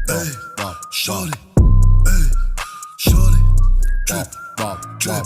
Hey, shorty. Hey, shorty. Drip, drip.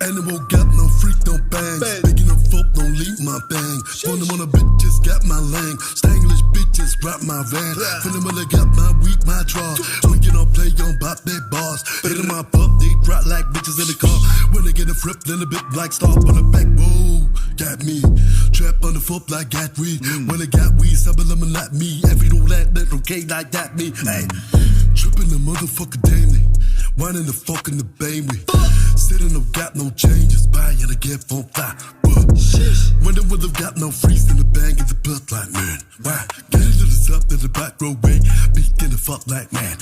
Animal got no freak, no bang. Picking up folk, don't leave my bang. Pulling on a bitches, got my lane. Stanglish bitches, grab my van. Feeling when I got my weak, my draw. When you don't play on bop that bars. Hitting my pup, they drop like bitches in the car. When they get a flip, then a bit like star on the back. Whoa, got me. Trap on the foot like got weed. When I got weed, some of them are like me. Every do that, little gay like that me. Hey, tripping the motherfucker damn. Whining the fuck in the baby. Sitting up, got no changes. Buying a gift on fly. When the weather got no freeze in the bang of the blood like man. Why? Get into the top of the back row way. Beaking the fuck like man.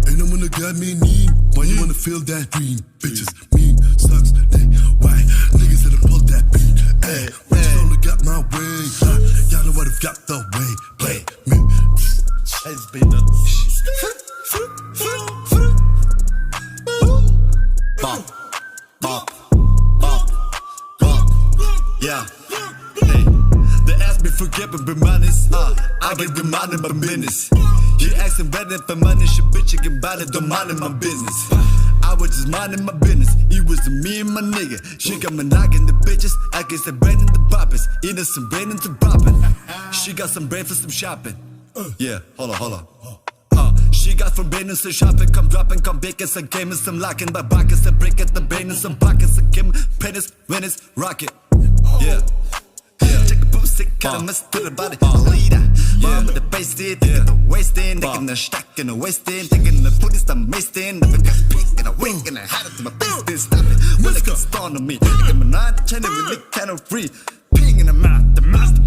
Ain't no one that got me need. Why you wanna feel that green? Bitches mean, sucks, they white. Niggas that pull that beat. Hey, bitches only got my way. Y'all know what I've got the way. Play me. It's been done. Bop, bop, bop, bop, yeah. Hey, they ask me for giving me money. I get reminded my business. You asking better for money, shit, bitch, you can buy it, don't mind my business. I was just minding my business. It was me and my nigga. She got me knocking the bitches. I get some brain in the boppers. Eating some brain into bopping. She got some brain for some shopping. Yeah, hold on. She got from brain and some shopping, come dropping, come baking, some gaming, some locking, but pockets, some break at the brain and some pockets, some game, pennies, winners, rocket. Yeah. Check the pussy, kinda mess to the body. Leader, mom with the bass in, taking the waist in, taking the stack in the waist in, taking the put is the mace in, the got pink and a wink and I had it to my face, then stop it. When it gets stoned on me, taking my 9 10 really kind of free. Ping in the mouth, the master